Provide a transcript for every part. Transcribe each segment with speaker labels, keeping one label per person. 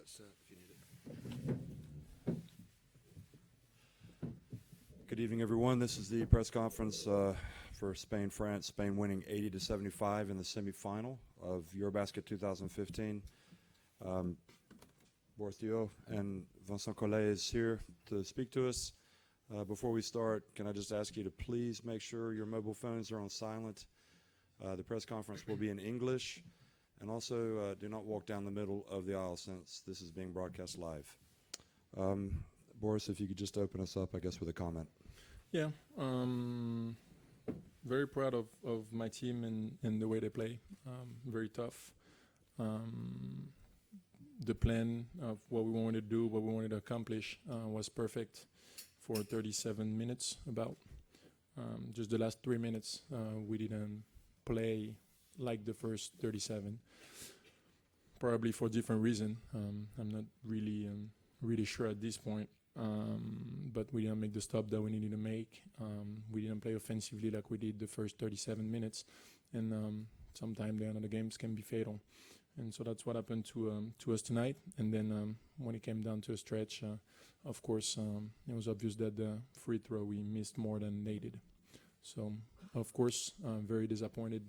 Speaker 1: that set if you need it. Good evening, everyone. This is the press conference for Spain-France. Spain winning 80-75 in the semifinal of Eurobasket 2015. Boris Dio and Vincent Collet is here to speak to us. Before we start, can I just ask you to please make sure your mobile phones are on silent. The press conference will be in English. And also, do not walk down the middle of the aisle since this is being broadcast live. Boris, if you could just open us up, I guess, with a comment.
Speaker 2: Yeah, very proud of my team and the way they play. Very tough. The plan of what we wanted to do, what we wanted to accomplish was perfect for 37 minutes about. Just the last 3 minutes, we didn't play like the first 37, probably for different reason. I'm not really sure at this point, but we didn't make the stop that we needed to make. We didn't play offensively like we did the first 37 minutes, and sometimes the end of the games can be fatal. And so that's what happened to us tonight. And then when it came down to a stretch, of course, it was obvious that the free throw we missed more than they did. So, of course, very disappointed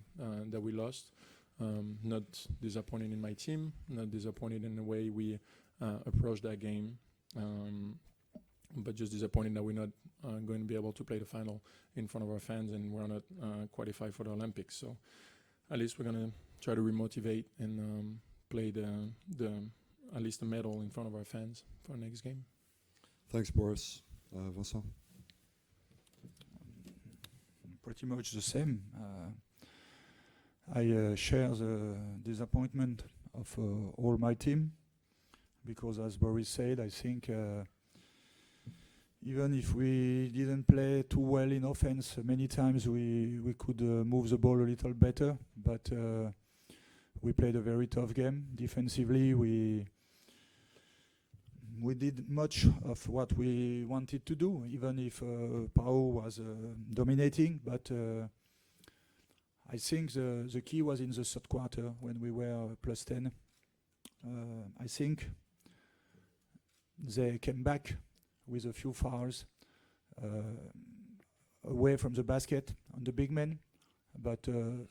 Speaker 2: that we lost. Not disappointed in my team, not disappointed in the way we approached that game, but just disappointed that we're not going to be able to play the final in front of our fans and we're not qualified for the Olympics. So at least we're going to try to remotivate and play at least the medal in front of our fans for our next game.
Speaker 1: Thanks, Boris. Vincent?
Speaker 3: Pretty much the same. I share the disappointment of all my team because, as Boris said, I think even if we didn't play too well in offense, many times we could move the ball a little better, but we played a very tough game. Defensively, we did much of what we wanted to do, even if Pau was dominating. But I think the key was in the third quarter when we were plus 10. I think they came back with a few fouls away from the basket on the big men. But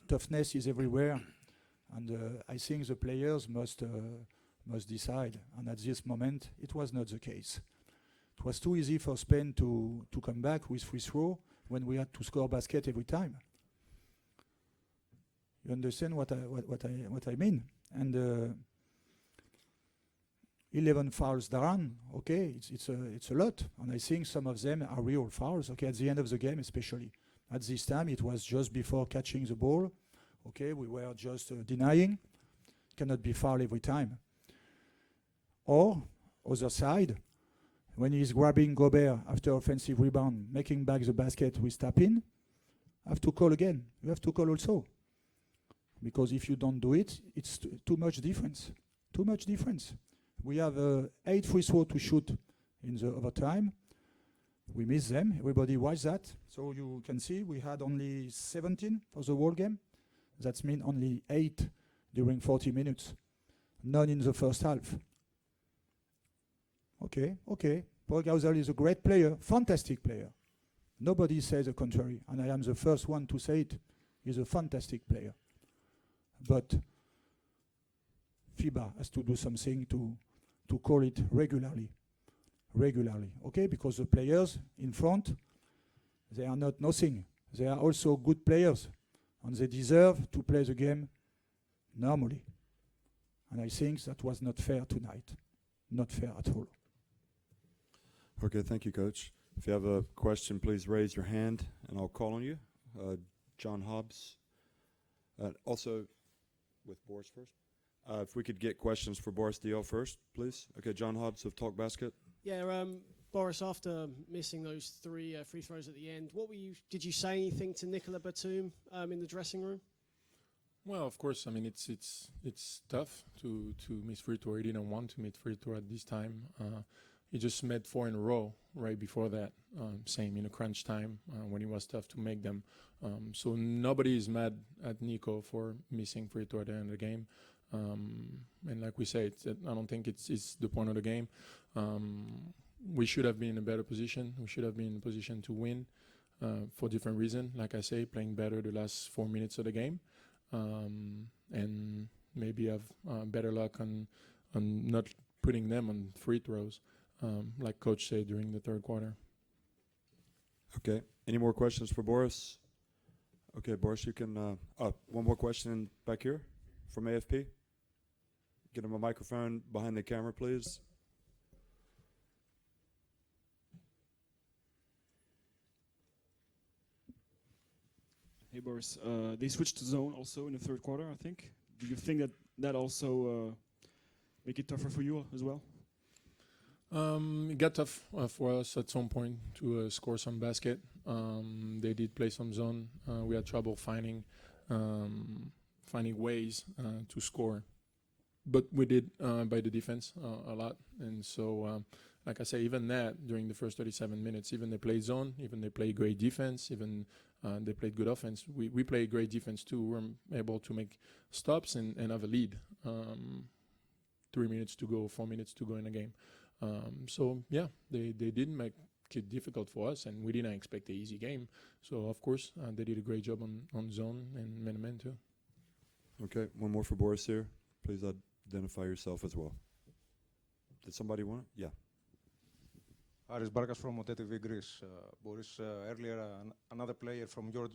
Speaker 3: toughness is everywhere. And I think the players must decide, and at this moment it was not the case. It was too easy for Spain to come back with free throw when we had to score basket every time. You understand what I mean? And 11 fouls down, okay, it's a lot, and I think some of them are real fouls. Okay, at the end of the game, especially at this time, it was just before catching the ball. Okay, we were just denying. Cannot be foul every time. Or, other side, when he's grabbing Gobert after offensive rebound, making back the basket with tap-in, have to call again. You have to call also. Because if you don't do it, it's too much difference. Too much difference. We have 8 free throws to shoot in the overtime. We miss them. Everybody watch that. So you can see we had only 17 for the whole game. That means only 8 during 40 minutes. None in the first half. Okay. Paul Gasol is a great player, fantastic player. Nobody says the contrary, and I am the first one to say it. He's a fantastic player. But FIBA has to do something to call it regularly, okay? Because the players in front, they are not nothing. They are also good players, and they deserve to play the game normally. And I think that was not fair tonight. Not fair at all.
Speaker 1: Okay, thank you, Coach. If you have a question, please raise your hand, and I'll call on you. John Hobbs. Also, with Boris first. If we could get questions for Boris Dio first, please. Okay, John Hobbs of Talk Basket.
Speaker 4: Yeah, Boris, after missing those 3 free throws at the end, did you say anything to Nicolas Batum in the dressing room?
Speaker 2: Well, of course. I mean, it's tough to miss free throw. He didn't want to miss free throw at this time. He just made 4 in a row right before that, same in a crunch time when it was tough to make them. So nobody is mad at Nico for missing free throw at the end of the game. And like we say, I don't think it's the point of the game. We should have been in a better position. We should have been in a position to win for different reasons. Like I say, playing better the last 4 minutes of the game, and maybe have better luck on not putting them on free throws, like Coach said during the third quarter.
Speaker 1: Okay. Any more questions for Boris? Okay, Boris, you can. One more question back here from AFP. Get him a microphone behind the camera, please.
Speaker 5: Hey Boris, they switched to zone also in the third quarter, I think. Do you think that also make it tougher for you as well?
Speaker 2: It got tough for us at some point to score some basket. They did play some zone. We had trouble finding ways to score, but we did by the defense a lot. And so, like I say, even that during the first 37 minutes, even they played zone, even they played great defense, even they played good offense. We played great defense too. We're able to make stops and have a lead. 3 minutes to go, 4 minutes to go in a game. So yeah, they didn't make it difficult for us, and we didn't expect an easy game. So of course they did a great job on zone and man-to-man too.
Speaker 1: Okay, one more for Boris here. Please identify yourself as well. Did somebody want it? Yeah.
Speaker 6: Aris Barkas from OTTV Greece. Boris, earlier another player from your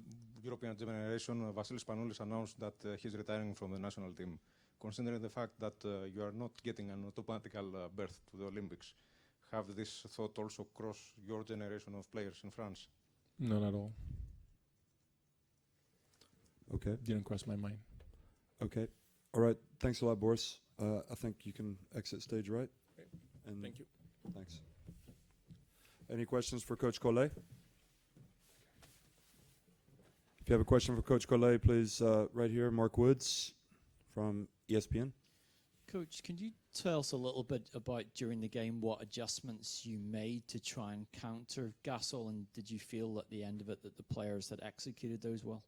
Speaker 6: European generation, Vasilis Panoulis, announced that he's retiring from the national team. Considering the fact that you are not getting an automatical berth to the Olympics, have this thought also crossed your generation of players in France?
Speaker 2: Not at all.
Speaker 1: Okay.
Speaker 2: Didn't cross my mind.
Speaker 1: Okay. All right. Thanks a lot, Boris. I think you can exit stage right.
Speaker 2: Okay.
Speaker 1: And
Speaker 2: Thank you.
Speaker 1: Thanks. Any questions for Coach Collet? If you have a question for Coach Collet, please, right here, Mark Woods from ESPN.
Speaker 7: Coach, can you tell us a little bit about during the game what adjustments you made to try and counter Gasol, and did you feel at the end of it that the players had executed those well?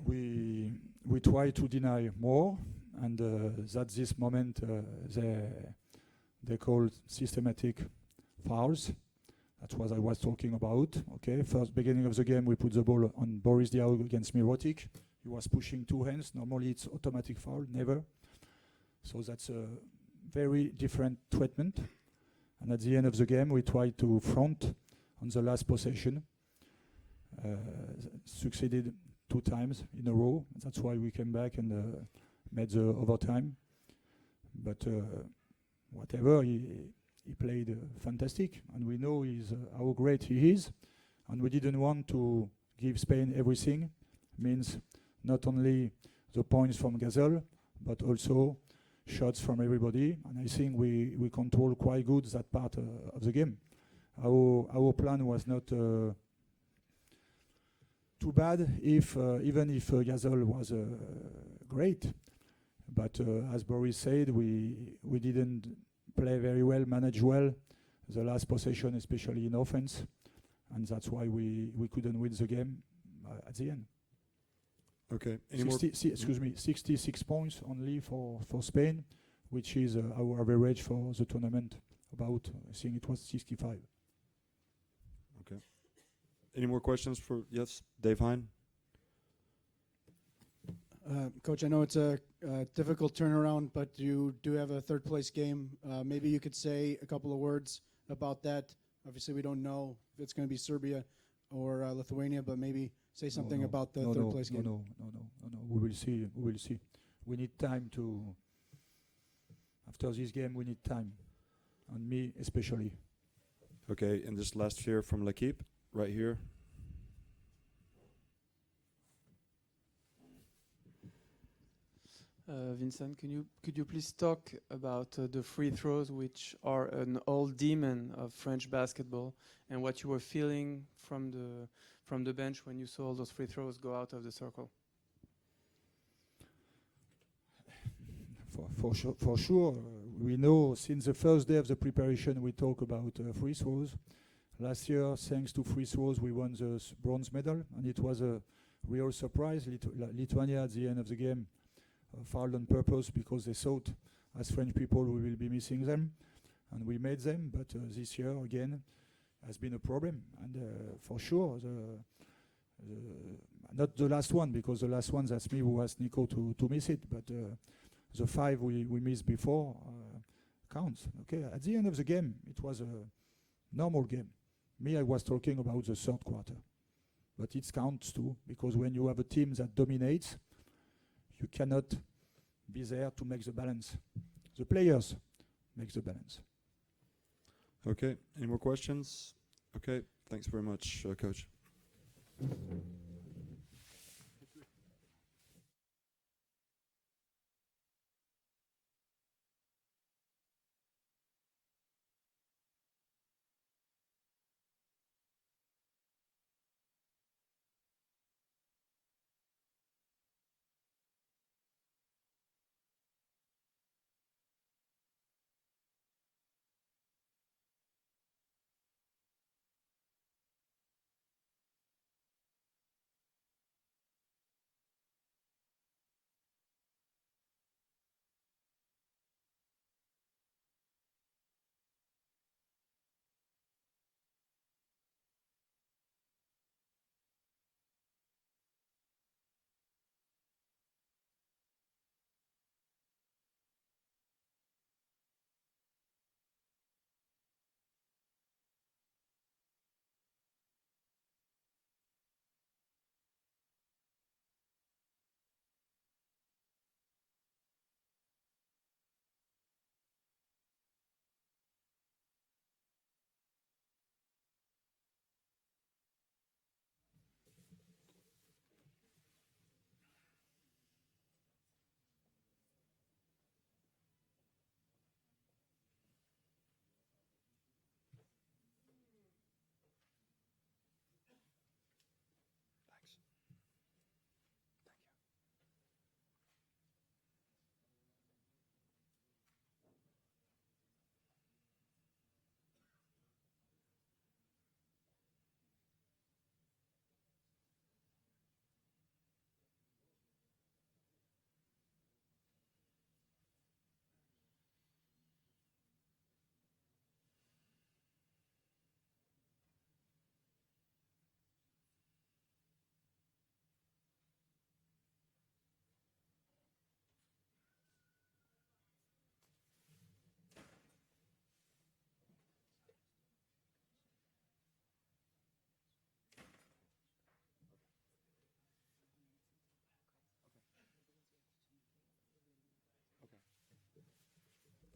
Speaker 3: We try to deny more, and at this moment they call systematic fouls. That's what I was talking about. Okay, first beginning of the game we put the ball on Boris Diaw against Mirotic. He was pushing two hands. Normally it's automatic foul, never. So that's a very different treatment. And at the end of the game we try to front on the last possession. Succeeded 2 times in a row. That's why we came back and made the overtime. But whatever, he played fantastic, and we know how great he is. And we didn't want to give Spain everything. Means not only the points from Gasol, but also shots from everybody. And I think we control quite good that part of the game. Our plan was not too bad even if Gasol was great, but as Boris said, we didn't play very well, manage well the last possession, especially in offense, and that's why we couldn't win the game at the end.
Speaker 1: Okay.
Speaker 3: 66 points only for Spain, which is our average for the tournament. About, I think it was 65.
Speaker 1: Okay. Any more questions for, yes, Dave Hine?
Speaker 8: Coach, I know it's a difficult turnaround, but you do have a third place game. Maybe you could say a couple of words about that. Obviously, we don't know if it's going to be Serbia or Lithuania, but maybe say something about the third place game.
Speaker 3: No. We will see. We need time to. After this game, we need time, and me especially.
Speaker 1: Okay, and this last here from L'Equipe, right here.
Speaker 9: Vincent, could you please talk about the free throws, which are an old demon of French basketball, and what you were feeling from the bench when you saw all those free throws go out of the circle?
Speaker 3: For sure, we know since the first day of the preparation we talk about free throws. Last year, thanks to free throws, we won the bronze medal, and it was a real surprise. Lithuania at the end of the game fouled on purpose because they thought, as French people, we will be missing them, and we made them. But this year again has been a problem, and for sure not the last one, because the last one, that's me who asked Nico to miss it, but the 5 we missed before counts. Okay, at the end of the game, it was a normal game. Me, I was talking about the third quarter, but it counts too, because when you have a team that dominates, you cannot be there to make the balance. The players make the balance.
Speaker 1: Okay, any more questions? Okay, thanks very much, Coach.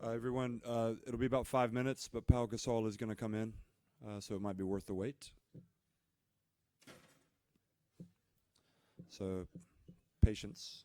Speaker 1: Everyone, it'll be about 5 minutes, but Pau Gasol is going to come in, so it might be worth the wait. So, patience.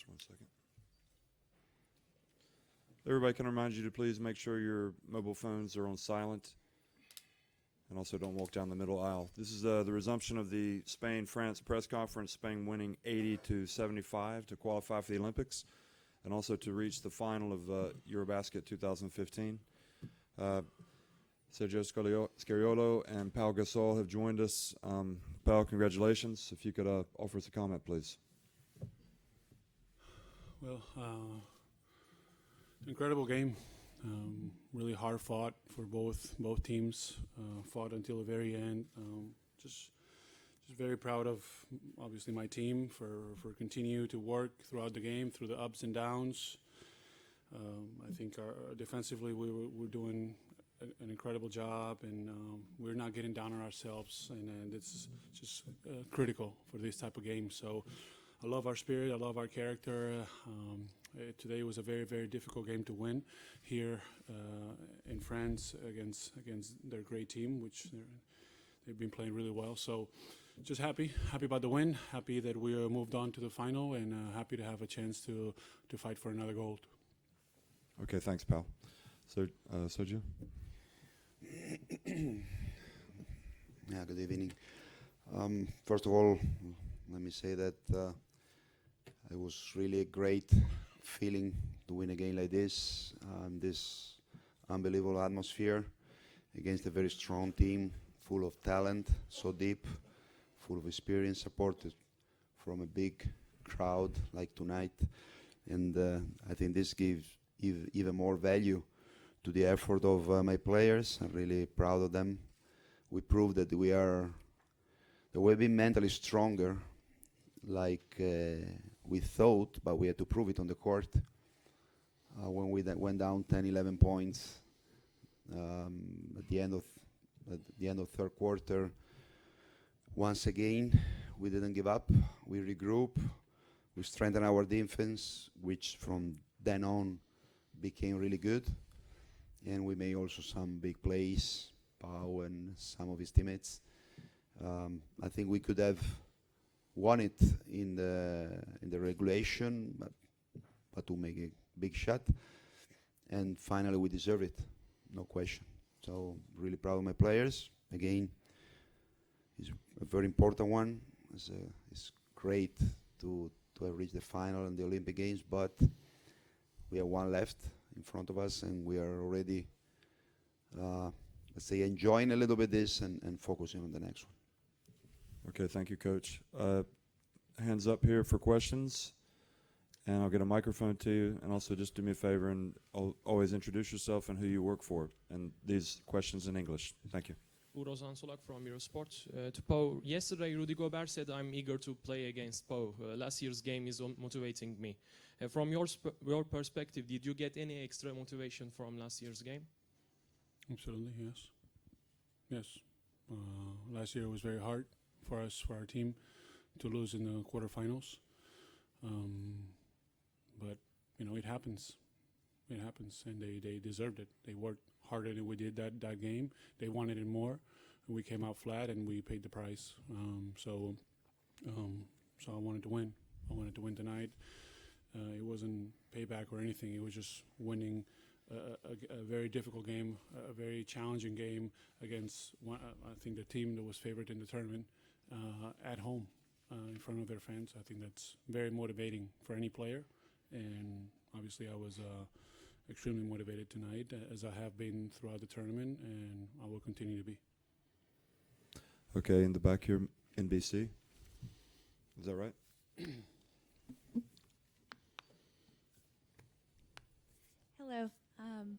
Speaker 1: Just 1 second. Everybody, can I remind you to please make sure your mobile phones are on silent, and also don't walk down the middle aisle. This is the resumption of the Spain-France press conference. Spain winning 80-75 to qualify for the Olympics, and also to reach the final of Eurobasket 2015. Sergio Scariolo and Pau Gasol have joined us. Pau, congratulations. If you could offer us a comment, please.
Speaker 10: Well, incredible game. Really hard fought for both teams. Fought until the very end. Just very proud of obviously my team for continue to work throughout the game, through the ups and downs. I think defensively we're doing an incredible job, and we're not getting down on ourselves, and it's just critical for this type of game. So I love our spirit, I love our character. Today was a very, very difficult game to win here in France against their great team, which they've been playing really well. So just happy about the win, happy that we moved on to the final, and happy to have a chance to fight for another gold.
Speaker 1: Okay, thanks, Pau. So, Sergio?
Speaker 11: Yeah, good evening. First of all, let me say that it was really a great feeling to win a game like this, this unbelievable atmosphere against a very strong team, full of talent, so deep, full of experience, supported from a big crowd like tonight. And I think this gives even more value to the effort of my players. I'm really proud of them. We proved that we've been mentally stronger, like we thought, but we had to prove it on the court. When we went down 10, 11 points at the end of third quarter, once again, we didn't give up. We regrouped. We strengthened our defense, which from then on became really good. And we made also some big plays, Pau and some of his teammates. I think we could have won it in the regulation, but to make a big shot. And finally, we deserve it, no question. So really proud of my players. Again, it's a very important one. It's great to have reached the final in the Olympic Games, but we have one left in front of us, and we are already, let's say, enjoying a little bit this and focusing on the next one.
Speaker 1: Okay, thank you, Coach. Hands up here for questions, and I'll get a microphone to you. And also, just do me a favor and always introduce yourself and who you work for. And these questions in English. Thank you.
Speaker 12: Urozan Solak from Eurosport. To Pau, yesterday Rudy Gobert said, "I'm eager to play against Pau. Last year's game is motivating me." From your perspective, did you get any extra motivation from last year's game?
Speaker 10: Absolutely, yes. Yes. Last year was very hard for us, for our team, to lose in the quarterfinals. But, it happens. It happens, and they deserved it. They worked harder than we did that game. They wanted it more. We came out flat, and we paid the price. So I wanted to win. I wanted to win tonight. It wasn't payback or anything. It was just winning a very difficult game, a very challenging game against I think the team that was favored in the tournament at home in front of their fans. I think that's very motivating for any player, and obviously I was extremely motivated tonight, as I have been throughout the tournament, and I will continue to be.
Speaker 1: Okay, in the back here, NBC. Is that right?
Speaker 13: Hello.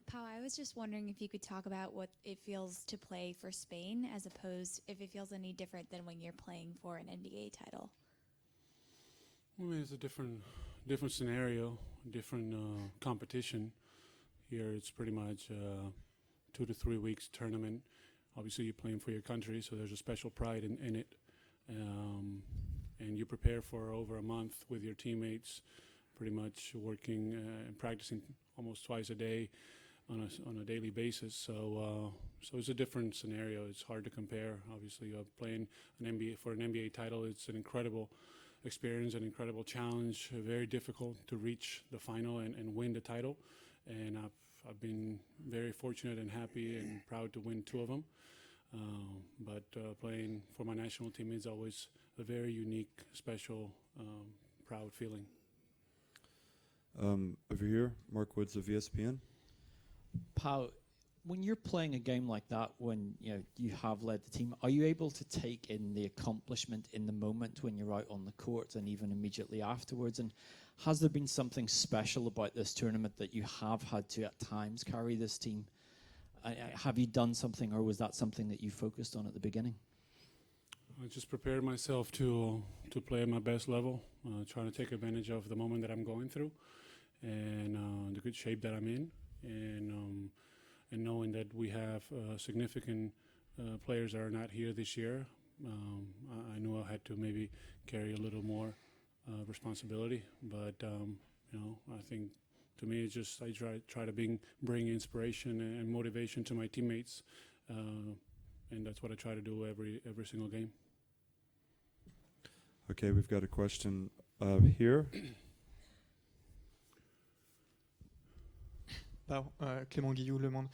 Speaker 13: Pau, I was just wondering if you could talk about what it feels to play for Spain, as opposed if it feels any different than when you're playing for an NBA title.
Speaker 10: I mean, it's a different scenario, different competition. Here it's pretty much 2 to 3 weeks tournament. Obviously you're playing for your country, so there's a special pride in it. And you prepare for over a month with your teammates, pretty much working and practicing almost twice a day on a daily basis. So it's a different scenario. It's hard to compare. Obviously, playing for an NBA title, it's an incredible experience, an incredible challenge, very difficult to reach the final and win the title. And I've been very fortunate and happy and proud to win 2 of them. But playing for my national team is always a very unique, special, proud feeling.
Speaker 1: Over here, Mark Woods of ESPN.
Speaker 7: Pau, when you're playing a game like that, when you have led the team, are you able to take in the accomplishment in the moment when you're out on the court and even immediately afterwards? And has there been something special about this tournament that you have had to at times carry this team? Have you done something, or was that something that you focused on at the beginning?
Speaker 10: I just prepared myself to play at my best level, trying to take advantage of the moment that I'm going through and the good shape that I'm in, and knowing that we have significant players that are not here this year. I knew I had to maybe carry a little more responsibility, but I think to me it's just I try to bring inspiration and motivation to my teammates, and that's what I try to do every single game.
Speaker 1: Okay, we've got a question here.
Speaker 14: Clément Guillou, Le Monde.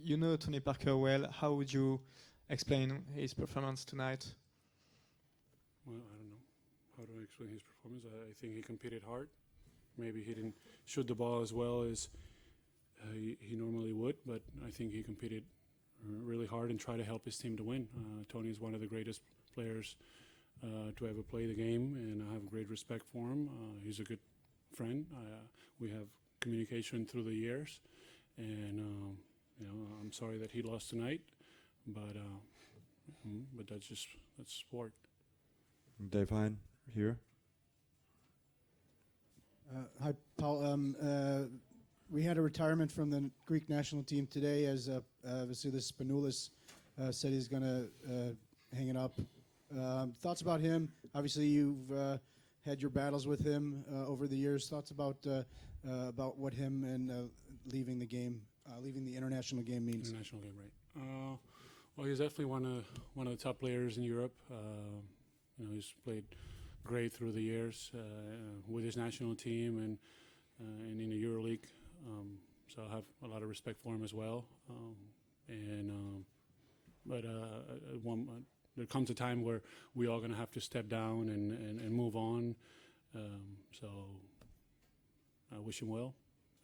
Speaker 14: You know Tony Parker well. How would you explain his performance tonight?
Speaker 10: Well, I don't know. How do I explain his performance? I think he competed hard. Maybe he didn't shoot the ball as well as he normally would, but I think he competed really hard and tried to help his team to win. Tony is one of the greatest players to ever play the game, and I have great respect for him. He's a good friend. We have communication through the years, and I'm sorry that he lost tonight, but that's sport.
Speaker 1: Dave Hine here.
Speaker 8: Hi, Paul. We had a retirement from the Greek national team today, as Vasilis Spanoulis said he's going to hang it up. Thoughts about him? Obviously, you've had your battles with him over the years. Thoughts about what him and leaving the game, leaving the international game means?
Speaker 10: International game, right? Well, he's definitely one of the top players in Europe. He's played great through the years with his national team and in the EuroLeague. So I have a lot of respect for him as well. But there comes a time where we all going to have to step down and move on. So I wish him well,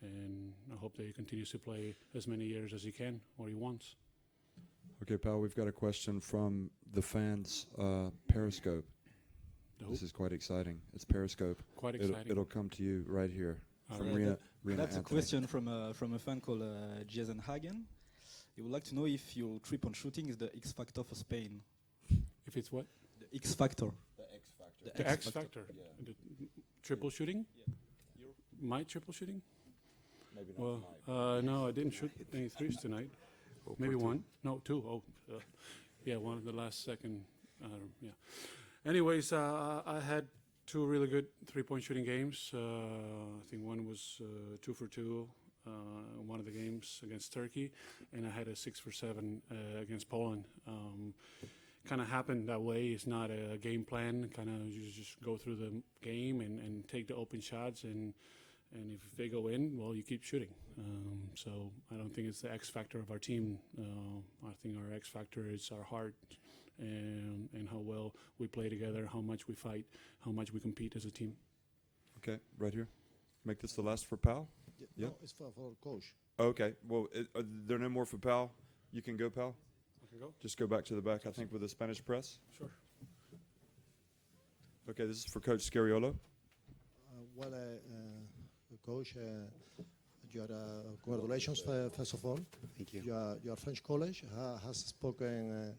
Speaker 10: and I hope that he continues to play as many years as he can or he wants.
Speaker 1: Okay, pal, we've got a question from the fans, Periscope. This is quite exciting. It's Periscope.
Speaker 10: Quite exciting.
Speaker 1: It'll come to you right here. From Rena
Speaker 15: That's
Speaker 1: Anthony.
Speaker 15: a question from a fan called Jason Hagen. He would like to know if your 3-point shooting is the X factor for Spain.
Speaker 10: If it's what?
Speaker 15: The X factor.
Speaker 10: The X factor. Yeah. The triple shooting? Yeah. My triple shooting?
Speaker 1: Maybe not.
Speaker 10: Well, no, I didn't shoot any threes tonight. Maybe one. No, two. Yeah, one of the last second. Yeah. Anyways, I had 2 really good 3-point shooting games. I think one was 2 for 2 one of the games against Turkey, and I had a 6 for 7 against Poland. Kind of happened that way. It's not a game plan. Kind of you just go through the game and take the open shots, and if they go in, well, you keep shooting. So I don't think it's the X factor of our team. I think our X factor is our heart and how well we play together, how much we fight, how much we compete as a team.
Speaker 1: Okay, right here. Make this the last for Pal?
Speaker 16: Yeah. No, it's for coach.
Speaker 1: Okay, well, are there no more for Pal? You can go, Pal.
Speaker 10: I can go?
Speaker 1: Just go back to the back, I think, with the Spanish press.
Speaker 10: Sure.
Speaker 1: Okay, this is for Coach Scariolo.
Speaker 16: Coach, congratulations, first of all.
Speaker 11: Thank you.
Speaker 16: Your French college has spoken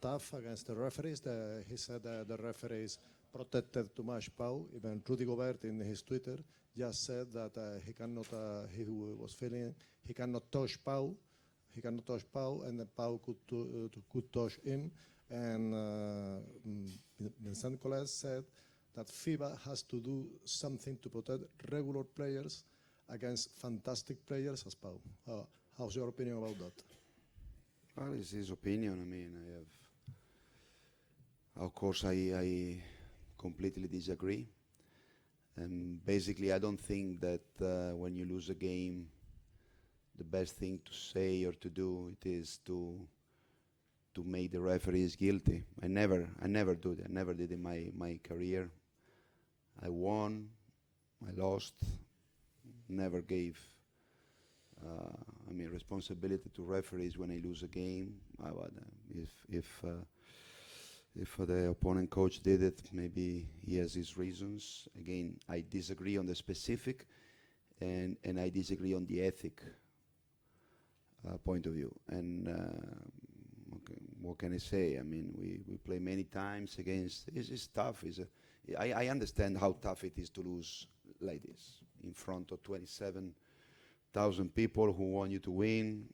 Speaker 16: tough against the referees. He said the referees protected too much Pau. Even Rudy Gobert in his Twitter just said that he was feeling he cannot touch Pau. He cannot touch Pau, and then Pau could touch him. And Vincent Collet said that FIBA has to do something to protect regular players against fantastic players as Pau. How's your opinion about that?
Speaker 11: Well, it's his opinion. I mean, of course, I completely disagree. And basically, I don't think that when you lose a game, the best thing to say or to do it is to make the referees guilty. I never do that. I never did in my career. I won, I lost, never gave responsibility to referees when I lose a game. If the opponent coach did it, maybe he has his reasons. Again, I disagree on the specific, and I disagree on the ethic point of view. And what can I say? I mean, we play many times against. It's tough. I understand how tough it is to lose like this in front of 27,000 people who want you to win.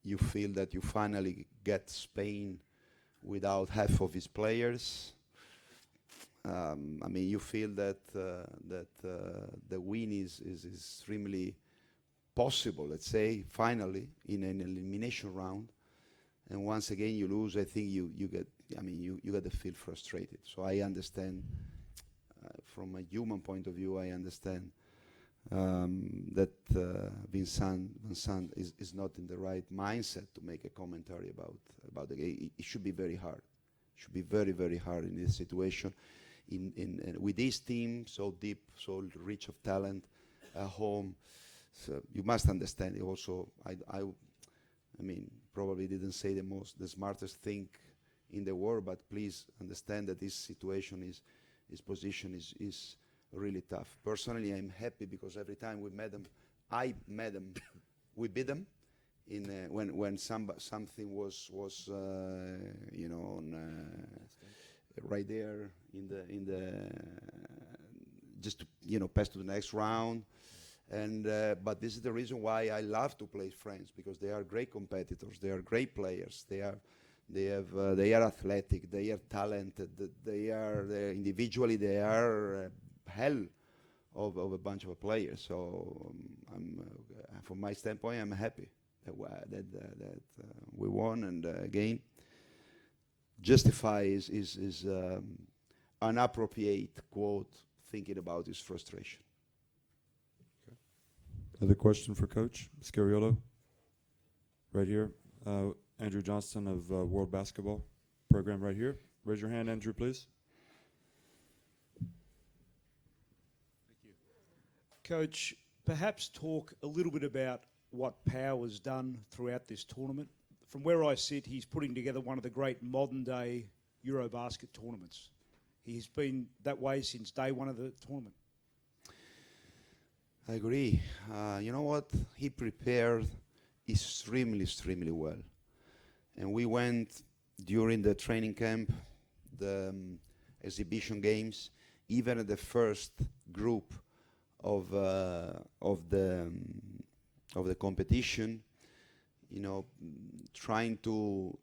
Speaker 11: You feel that you finally get Spain without half of his players. You feel that the win is extremely possible, let's say, finally, in an elimination round. And once again you lose, I think you get to feel frustrated. So I understand, from a human point of view, I understand that Vincent is not in the right mindset to make a commentary about the game. It should be very hard. It should be very, very hard in this situation. With this team so deep, so rich of talent at home, so you must understand it also. I probably didn't say the smartest thing in the world, but please understand that this situation his position is really tough. Personally, I'm happy because every time we met them, we beat them. When something was right there in the just to pass to the next round. And but this is the reason why I love to play France, because they are great competitors. They are great players. They are athletic. They are talented. They are individually. They are hell of a bunch of players. So from my standpoint, I'm happy that we won, and again justify is an appropriate quote thinking about his frustration.
Speaker 1: Other question for Coach Scariolo? Right here. Andrew Johnston of World Basketball Program right here. Raise your hand, Andrew, please.
Speaker 17: Coach, perhaps talk a little bit about what Pau has done throughout this tournament. From where I sit, he's putting together one of the great modern-day Eurobasket tournaments. He's been that way since day one of the tournament.
Speaker 11: I agree. You know what? He prepared extremely well. And we went during the training camp, the exhibition games, even at the first group of the competition, trying to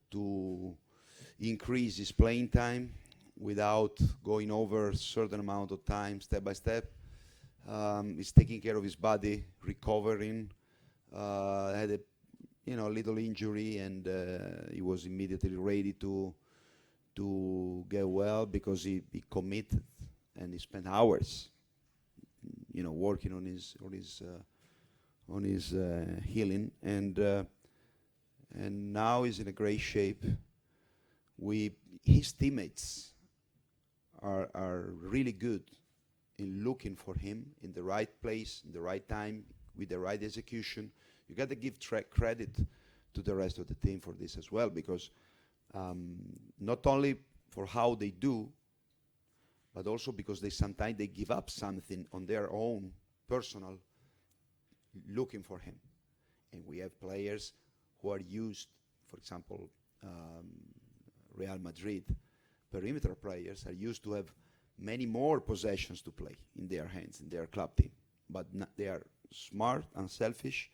Speaker 11: increase his playing time without going over a certain amount of time, step by step. He's taking care of his body, recovering. Had a little injury, and he was immediately ready to get well, because he committed and he spent hours, working on his healing, and now he's in a great shape. His teammates are really good in looking for him in the right place, in the right time, with the right execution. You got to give credit to the rest of the team for this as well, because not only for how they do, but also because sometimes they give up something on their own personal, looking for him. And we have players who are used, for example, Real Madrid, perimeter players are used to have many more possessions to play in their hands, in their club team. But they are smart, unselfish,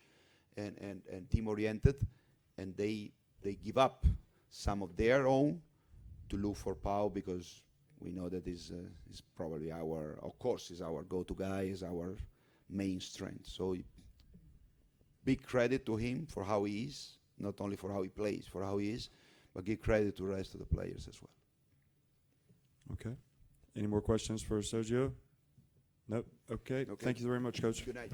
Speaker 11: and team-oriented, and they give up some of their own to look for Pau, because we know that is probably is our go-to guy, is our main strength. So big credit to him for how he is, not only for how he plays, for how he is, but give credit to the rest of the players as well.
Speaker 1: Okay. Any more questions for Sergio? Nope. Okay. Thank you very much, Coach.
Speaker 11: Good night.